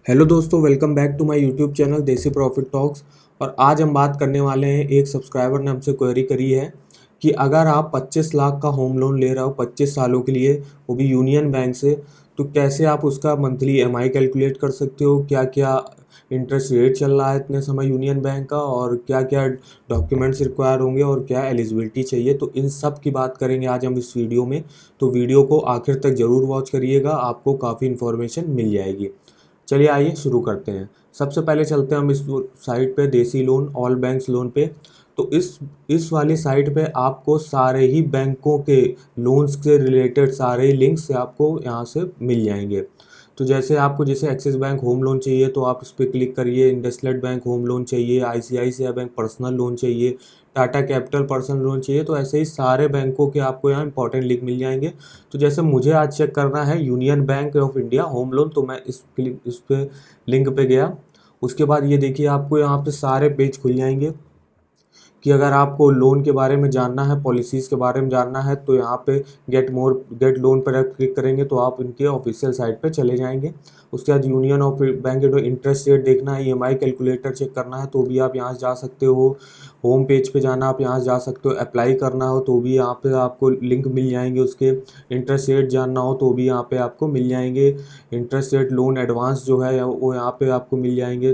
Hello दोस्तों, welcome back to my YouTube channel Desi profit talks. और आज हम बात करने वाले हैं, एक सब्सक्राइबर ने हमसे क्वेरी करी है कि अगर आप 25 लाख का होम लोन ले रहे हो 25 सालों के लिए, वो भी यूनियन बैंक से, तो कैसे आप उसका मंथली ईएमआई कैलकुलेट कर सकते हो, क्या क्या इंटरेस्ट रेट चल रहा है इतने समय यूनियन बैंक का, और क्या क्या डॉक्यूमेंट्स रिक्वायर होंगे और क्या एलिजिबिलिटी चाहिए। तो इन सब की बात करेंगे आज हम इस वीडियो में। तो वीडियो को आखिर तक ज़रूर वॉच करिएगा, आपको काफ़ी इन्फॉर्मेशन मिल जाएगी। चलिए आइए शुरू करते हैं। सबसे पहले चलते हैं हम इस साइट पे, देसी लोन ऑल बैंक्स लोन पे। तो इस वाली साइट पे आपको सारे ही बैंकों के लोन्स से रिलेटेड सारे लिंक्स से आपको यहाँ से मिल जाएंगे। तो जैसे एक्सिस बैंक होम लोन चाहिए तो आप इस पर क्लिक करिए, इंडसइंड बैंक होम लोन चाहिए, आईसीआईसीआई बैंक पर्सनल लोन चाहिए, टाटा कैपिटल पर्सनल लोन चाहिए, तो ऐसे ही सारे बैंकों के आपको यहाँ इंपॉर्टेंट लिंक मिल जाएंगे। तो जैसे मुझे आज चेक करना है union bank of India home loan, तो मैं इस पे लिंक पे गया। उसके बाद ये देखिए, आपको यहाँ पे सारे पेज खुल जाएंगे कि अगर आपको लोन के बारे में जानना है, पॉलिसीज़ के बारे में जानना है, तो यहाँ पे गेट लोन पर आप क्लिक करेंगे तो आप इनके ऑफिशियल साइट पे चले जाएंगे। उसके बाद यूनियन ऑफ बैंक जो इंटरेस्ट रेट देखना है, ईएमआई कैलकुलेटर चेक करना है, तो भी आप यहाँ से जा सकते हो। होम पेज पे जाना, आप यहाँ से जा सकते हो। अप्लाई करना हो तो भी यहाँ पे आपको लिंक मिल जाएंगे उसके। इंटरेस्ट रेट जानना हो तो भी यहाँ पे आपको मिल जाएंगे। इंटरेस्ट रेट लोन एडवांस जो है वो यहाँ पे आपको मिल जाएंगे।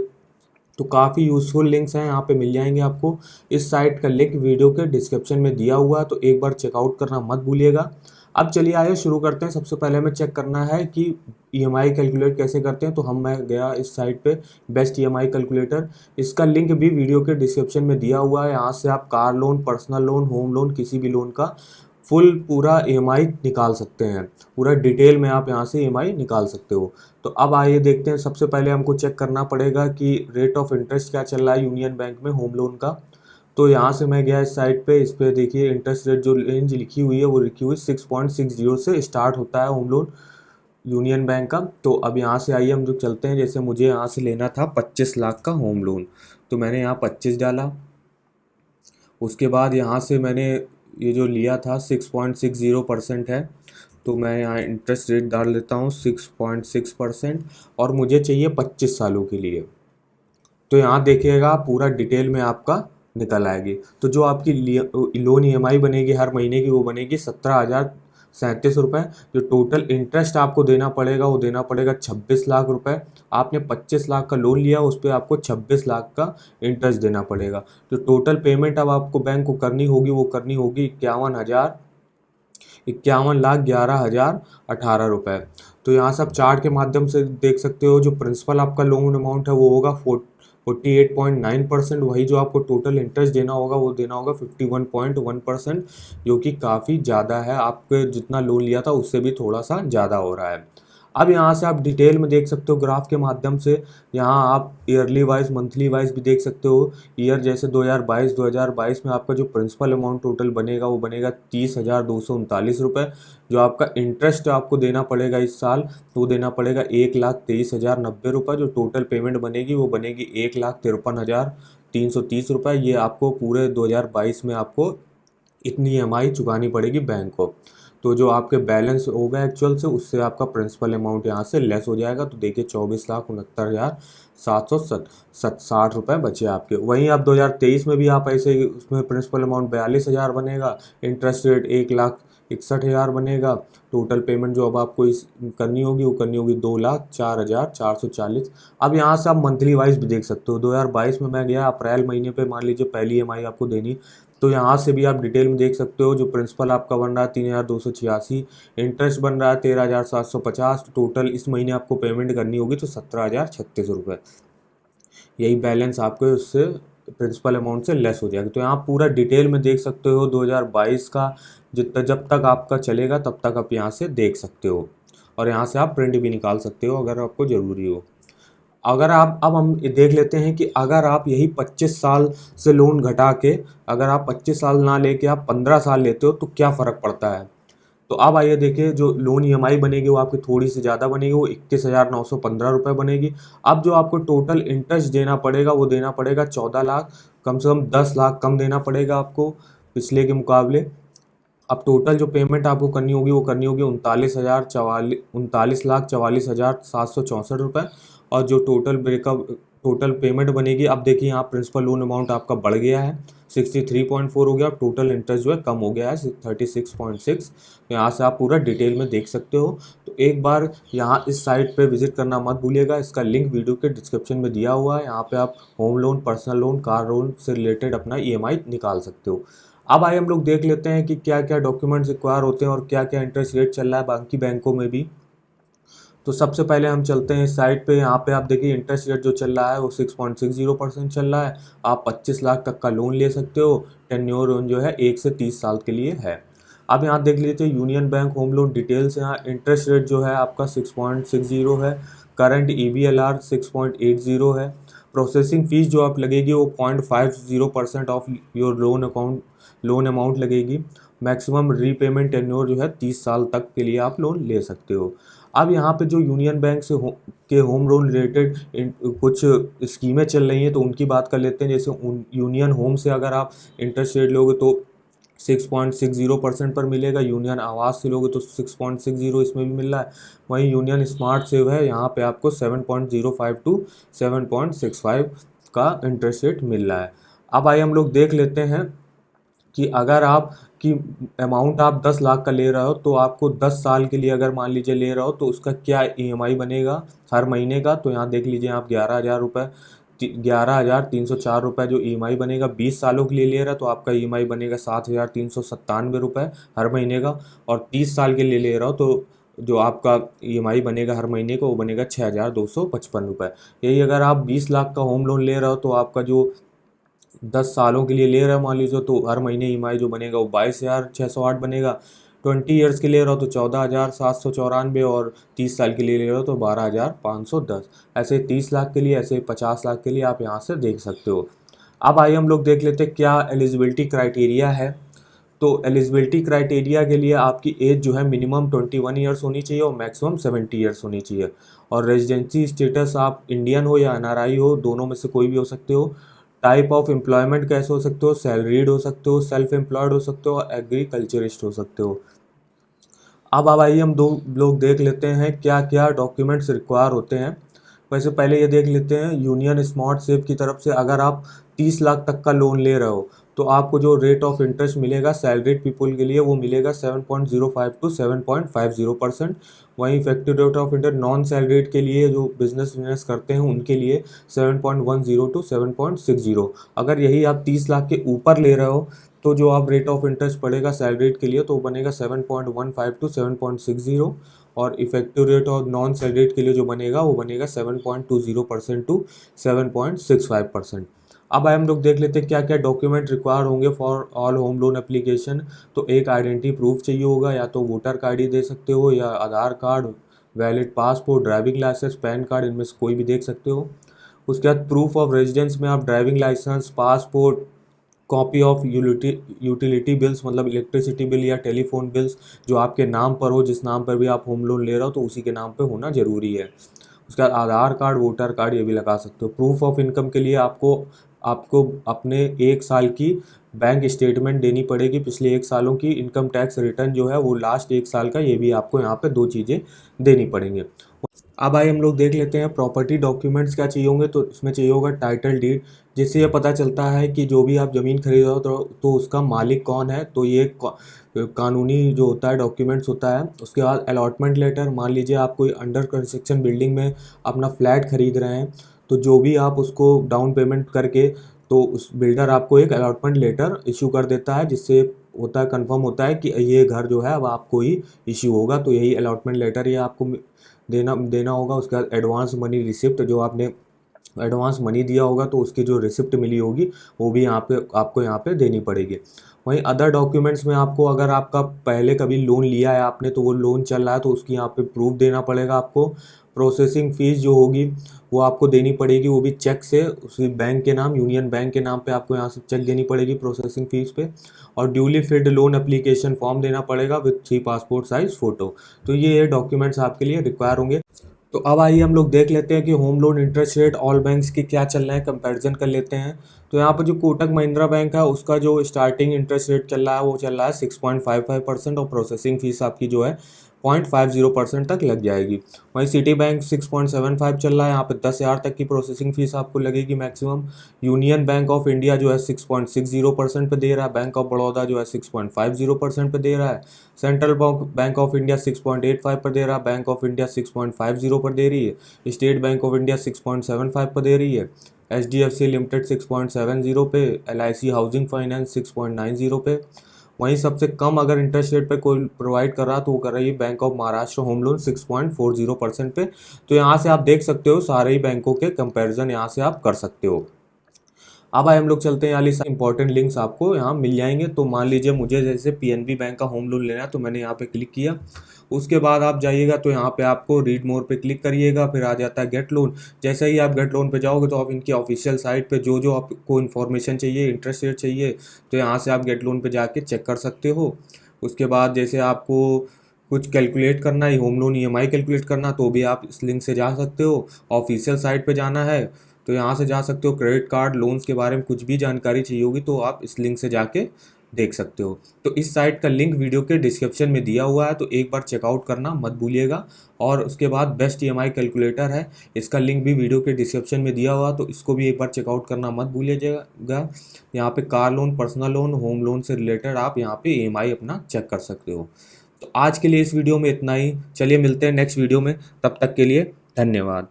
तो काफ़ी यूज़फुल लिंक्स हैं, यहाँ पे मिल जाएंगे आपको। इस साइट का लिंक वीडियो के डिस्क्रिप्शन में दिया हुआ है, तो एक बार चेकआउट करना मत भूलिएगा। अब चलिए आइए शुरू करते हैं। सबसे पहले हमें चेक करना है कि ईएमआई कैलकुलेट कैसे करते हैं। तो मैं गया इस साइट पे, बेस्ट ईएमआई कैलकुलेटर। इसका लिंक भी वीडियो के डिस्क्रिप्शन में दिया हुआ है। यहाँ से आप car loan, personal loan, home loan, किसी भी लोन का फुल पूरा ईएमआई निकाल सकते हैं। पूरा डिटेल में आप यहाँ से ईएमआई निकाल सकते हो। तो अब आइए देखते हैं। सबसे पहले हमको चेक करना पड़ेगा कि रेट ऑफ इंटरेस्ट क्या चल रहा है यूनियन बैंक में होम लोन का। तो यहाँ से मैं गया इस साइट पे, इस पे देखिए इंटरेस्ट रेट जो रेंज लिखी हुई है वो लिखी हुई 6.60 से स्टार्ट होता है होम लोन यूनियन बैंक का। तो अब यहाँ से आइए हम जो चलते हैं, जैसे मुझे यहाँ से लेना था 25 लाख का होम लोन, तो मैंने यहाँ 25 डाला। उसके बाद यहाँ से मैंने ये जो लिया था 6.60% है, तो मैं यहाँ इंटरेस्ट रेट डाल देता हूँ 6.6%, और मुझे चाहिए 25 सालों के लिए। तो यहाँ देखिएगा पूरा डिटेल में आपका निकल आएगी। तो जो आपकी लोन ईएमआई बनेगी हर महीने की, वो बनेगी 17,037 रुपये। जो टोटल इंटरेस्ट आपको देना पड़ेगा वो देना पड़ेगा 26 लाख रुपए। आपने 25 लाख का लोन लिया, उस पर आपको 26 लाख का इंटरेस्ट देना पड़ेगा। जो टोटल पेमेंट अब आपको बैंक को करनी होगी वो करनी होगी 51,11,18 रुपये। तो यहाँ से आप चार्ट के माध्यम से देख सकते हो, जो प्रिंसिपल आपका लोन अमाउंट है वो होगा 48.9%। वही जो आपको टोटल इंटरेस्ट देना होगा वो देना होगा 51.1%, जो कि काफ़ी ज़्यादा है। आपके जितना लोन लिया था उससे भी थोड़ा सा ज़्यादा हो रहा है। अब यहाँ से आप डिटेल में देख सकते हो ग्राफ के माध्यम से। यहाँ आप ईयरली वाइज, मंथली वाइज भी देख सकते हो। ईयर जैसे 2022 में आपका जो प्रिंसिपल अमाउंट टोटल बनेगा वो बनेगा 30,239 रुपये। जो आपका इंटरेस्ट आपको देना पड़ेगा इस साल, वो देना पड़ेगा 1,23,090 रुपये। जो टोटल पेमेंट बनेगी वो बनेगी 1,53,330 रुपये। ये आपको पूरे 2022 में आपको इतनी ईएमआई चुकानी पड़ेगी बैंक को। तो जो आपके बैलेंस होगा एक्चुअल से, उससे आपका प्रिंसिपल अमाउंट यहाँ से लेस हो जाएगा। तो देखिए 24,69,760 रुपये बचे आपके। वहीं आप 2023 में भी आप ऐसे ही, उसमें प्रिंसिपल अमाउंट 42,000 बनेगा, इंटरेस्ट रेट 1,61,000 बनेगा। टोटल पेमेंट जो अब आपको करनी होगी वो करनी होगी 2,04,440। अब यहाँ से आप मंथली वाइज भी देख सकते हो। 2022 में मैं गया अप्रैल महीने पे, मान लीजिए पहली ईएमआई आपको देनी, तो यहाँ से भी आप डिटेल में देख सकते हो। जो प्रिंसिपल आपका बन रहा है 3,286, इंटरेस्ट बन रहा है 13,750। टोटल इस महीने आपको पेमेंट करनी होगी तो 17,036 रुपये। यही बैलेंस आपके उससे प्रिंसिपल अमाउंट से लेस हो जाएगा। तो यहाँ पूरा डिटेल में देख सकते हो 2022 का, जितना जब तक आपका चलेगा तब तक आप यहाँ से देख सकते हो। और यहाँ से आप प्रिंट भी निकाल सकते हो अगर आपको ज़रूरी हो। अगर आप, अब हम देख लेते हैं कि अगर आप यही 25 साल से लोन घटा के, अगर आप 25 साल ना लेके आप 15 साल लेते हो तो क्या फ़र्क पड़ता है। तो अब आइए देखिए, जो लोन ईएमआई बनेगी वो आपकी थोड़ी सी ज़्यादा बनेगी, वो 21,915 रुपये बनेगी। अब जो आपको टोटल इंटरेस्ट देना पड़ेगा वो देना पड़ेगा 14 लाख, कम से कम 10 लाख कम देना पड़ेगा आपको पिछले के मुकाबले। अब टोटल जो पेमेंट आपको करनी होगी वो करनी होगी 39,44,764 रुपये। और जो टोटल पेमेंट बनेगी, अब देखिए यहाँ प्रिंसिपल लोन अमाउंट आपका बढ़ गया है 63.4 हो गया। अब टोटल इंटरेस्ट जो है कम हो गया है 36.6। तो यहाँ से आप पूरा डिटेल में देख सकते हो। तो एक बार यहाँ इस साइट पे विजिट करना मत भूलिएगा। इसका लिंक वीडियो के डिस्क्रिप्शन में दिया हुआ है। यहाँ पे आप home loan, personal loan, car loan से रिलेटेड अपना ईएमआई निकाल सकते हो। अब आइए हम लोग देख लेते हैं कि क्या क्या डॉक्यूमेंट्स रिक्वायर होते हैं और क्या क्या इंटरेस्ट रेट चल रहा है बाकी बैंकों में भी। तो सबसे पहले हम चलते हैं इस साइट पे। यहाँ पे आप देखिए इंटरेस्ट रेट जो चल रहा है वो 6.60% चल रहा है। आप 25 लाख तक का लोन ले सकते हो। टेन्योर जो है 1 से 30 साल के लिए है। अब यहाँ देख लीजिए union bank home loan details. यहाँ इंटरेस्ट रेट जो है आपका 6.60 है। करंट EBLR 6.80 है। प्रोसेसिंग फीस जो आप लगेगी वो 0.50% ऑफ योर लोन अमाउंट लगेगी। मैक्सिमम रीपेमेंट टेन्योर जो है 30 साल तक के लिए आप लोन ले सकते हो। अब यहाँ पे जो यूनियन बैंक से के होम लोन रिलेटेड कुछ स्कीमें चल रही हैं तो उनकी बात कर लेते हैं। जैसे यूनियन होम से अगर आप इंटरेस्ट रेट लोगे तो 6.60% पर मिलेगा। यूनियन आवास से लोगे तो 6.60 इसमें भी मिल रहा है। वहीं यूनियन स्मार्ट सेव है, यहाँ पे आपको 7.05 टू 7.65 का इंटरेस्ट रेट मिल रहा है। अब आइए हम लोग देख लेते हैं कि अगर आप कि अमाउंट आप 10 लाख का ले रहे हो तो आपको 10 साल के लिए अगर मान लीजिए ले रहे हो तो उसका क्या ईएमआई बनेगा हर महीने का। तो यहाँ देख लीजिए आप 11,304 रुपये जो ईएमआई बनेगा। 20 सालों के लिए ले रहा है तो आपका ईएमआई बनेगा 7,397 रुपये हर महीने का। और 30 साल के लिए ले रहा हो तो जो आपका ईएमआई बनेगा हर महीने का वो बनेगा 6,255 रुपये। यही अगर आप 20 लाख का होम लोन ले रहे हो तो आपका जो 10 सालों के लिए ले रहा है मान लीजिए तो हर महीने ईएमआई जो बनेगा वो 22,608 बनेगा। 20 ईयर्स के लिए रहो तो 14,794 और 30 साल के लिए ले रहे हो तो 12,510। ऐसे 30 लाख के लिए, ऐसे 50 लाख के लिए आप यहाँ से देख सकते हो। अब आइए हम लोग देख लेते हैं क्या एलिजिबिलिटी क्राइटेरिया है। तो एलिजिबिलिटी क्राइटेरिया के लिए आपकी एज जो है मिनिमम 21 ईयर्स होनी चाहिए और मैक्सिमम 70 ईयर्स होनी चाहिए। और रेजिडेंसी स्टेटस आप इंडियन हो या एनआरआई हो, दोनों में से कोई भी हो सकते हो। टाइप ऑफ एम्प्लॉयमेंट कैसे हो सकते हो, सैलरीड हो सकते हो, सेल्फ एम्प्लॉयड हो सकते हो, एग्रीकल्चरिस्ट हो सकते हो। अब आइए हम दो लोग देख लेते हैं क्या क्या डॉक्यूमेंट्स रिक्वायर होते हैं। वैसे पहले ये देख लेते हैं यूनियन स्मार्ट सेव की तरफ से अगर आप 30 लाख तक का लोन ले रहे हो तो आपको जो रेट ऑफ इंटरेस्ट मिलेगा सैलरीड पीपल के लिए वो मिलेगा 7.05 टू 7.50%। वहीं effective rate of interest non salaried के लिए जो बिजनेस करते हैं उनके लिए 7.10 टू 7.60। अगर यही आप 30 लाख के ऊपर ले रहे हो तो जो आप रेट ऑफ इंटरेस्ट पड़ेगा सैलरीड के लिए तो बनेगा 7.15 टू 7.60। और इफेक्टिव रेट और नॉन सैलरीड के लिए जो बनेगा वो बनेगा 7.20% टू 7.65%। अब हम लोग देख लेते हैं क्या क्या डॉक्यूमेंट रिक्वायर होंगे for all home loan application. तो एक आइडेंटिटी प्रूफ चाहिए होगा, या तो वोटर कार्ड ही दे सकते हो या Aadhaar card, valid passport, driving licence, PAN card, इनमें से कोई भी देख सकते हो। उसके बाद प्रूफ ऑफ रेजिडेंस में आप driving licence, passport, copy of utility bills मतलब इलेक्ट्रिसिटी बिल या टेलीफोन बिल्स जो आपके नाम पर हो, जिस नाम पर भी आप होम लोन ले रहे हो तो उसी के नाम पे होना ज़रूरी है। उसके बाद आधार कार्ड, वोटर कार्ड ये भी लगा सकते हो। प्रूफ ऑफ इनकम के लिए आपको आपको अपने 1 साल की बैंक स्टेटमेंट देनी पड़ेगी। पिछले 1 सालों की इनकम टैक्स रिटर्न जो है वो लास्ट 1 साल का, ये भी आपको यहाँ पे 2 चीज़ें देनी पड़ेंगी। अब आइए हम लोग देख लेते हैं प्रॉपर्टी डॉक्यूमेंट्स क्या चाहिए होंगे। तो इसमें चाहिए होगा टाइटल डीड, जिससे ये पता चलता है कि जो भी आप ज़मीन खरीद रहे हो तो उसका मालिक कौन है। तो ये कानूनी जो होता है डॉक्यूमेंट्स होता है। उसके बाद अलॉटमेंट लेटर, मान लीजिए आप कोई अंडर कंस्ट्रक्शन बिल्डिंग में अपना फ्लैट खरीद रहे हैं तो जो भी आप उसको डाउन पेमेंट करके तो उस बिल्डर आपको एक अलॉटमेंट लेटर इशू कर देता है, जिससे होता है कन्फर्म होता है कि ये घर जो है अब आपको ही इशू होगा। तो यही अलॉटमेंट लेटर ये आपको देना होगा। उसके बाद एडवांस मनी रिसिप्ट, जो आपने एडवांस मनी दिया होगा तो उसकी जो रिसिप्ट मिली होगी वो भी आपको यहाँ पे देनी पड़ेगी। वहीं अदर डॉक्यूमेंट्स में आपको अगर आपका पहले कभी लोन लिया है आपने तो वो लोन चल रहा है तो उसकी यहाँ पे प्रूफ देना पड़ेगा आपको। प्रोसेसिंग फ़ीस जो होगी वो आपको देनी पड़ेगी, वो भी चेक से उसी बैंक के नाम, यूनियन बैंक के नाम पे आपको यहाँ से चेक देनी पड़ेगी प्रोसेसिंग फ़ीस पे। और duly field loan application form देना पड़ेगा विथ 3 पासपोर्ट साइज़ फ़ोटो। तो ये डॉक्यूमेंट्स आपके लिए रिक्वायर होंगे। तो अब आइए हम लोग देख लेते हैं कि home loan interest rate all banks की क्या चल रहा है, कंपैरिजन कर लेते हैं। तो यहाँ पर जो कोटक महिंद्रा बैंक है उसका जो स्टार्टिंग इंटरेस्ट रेट चल रहा है वो चल रहा है 6.55% और प्रोसेसिंग फीस आपकी जो है 0.50% तक लग जाएगी। वहीं सिटी बैंक 6.75 चल रहा है, यहाँ पे 10,000 तक की प्रोसेसिंग फीस आपको लगेगी maximum. Union bank of India जो है 6.60% पे दे रहा है, बैंक ऑफ बड़ौदा जो है 6.50% पे दे रहा है, सेंट्रल बैंक ऑफ इंडिया 6.85 पर दे रहा है, बैंक ऑफ इंडिया 6.50 पर दे रही है, स्टेट बैंक ऑफ इंडिया 6.75 पर दे रही है, HDFC लिमिटेड 6.70 पे, LIC हाउसिंग फाइनेंस 6.90 पे। वहीं सबसे कम अगर इंटरेस्ट रेट पे कोई प्रोवाइड कर रहा तो वो कर रही है bank of Maharashtra home loan 6.40% पे। तो यहाँ से आप देख सकते हो सारे ही बैंकों के कंपैरिजन यहाँ से आप कर सकते हो। अब आए हम लोग चलते हैं, यहाँ इंपॉर्टेंट लिंक्स आपको यहाँ मिल जाएंगे। तो मान लीजिए मुझे जैसे PNB बैंक का होम लोन लेना है तो मैंने यहाँ पे क्लिक किया। उसके बाद आप जाइएगा तो यहाँ पे आपको रीड मोर पे क्लिक करिएगा, फिर आ जाता है गेट लोन। जैसे ही आप गेट लोन पे जाओगे तो आप इनकी ऑफिशियल साइट पे जो जो आपको इन्फॉर्मेशन चाहिए, इंटरेस्ट रेट चाहिए, तो यहाँ से आप गेट लोन पे जाके चेक कर सकते हो। उसके बाद जैसे आपको कुछ कैलकुलेट करना है, होम लोन EMI कैलकुलेट करना, तो भी आप इस लिंक से जा सकते हो। ऑफिशियल साइट पे जाना है तो यहाँ से जा सकते हो। क्रेडिट कार्ड लोन्स के बारे में कुछ भी जानकारी चाहिए होगी तो आप इस लिंक से जाके देख सकते हो। तो इस साइट का लिंक वीडियो के डिस्क्रिप्शन में दिया हुआ है, तो एक बार चेकआउट करना मत भूलिएगा। और उसके बाद बेस्ट EMI कैलकुलेटर है, इसका लिंक भी वीडियो के डिस्क्रिप्शन में दिया हुआ, तो इसको भी एक बार चेकआउट करना मत भूलिएगा। यहाँ पे car loan, personal loan, home loan से रिलेटेड आप यहाँ पे EMI अपना चेक कर सकते हो। तो आज के लिए इस वीडियो में इतना ही। चलिए मिलते हैं नेक्स्ट वीडियो में, तब तक के लिए धन्यवाद।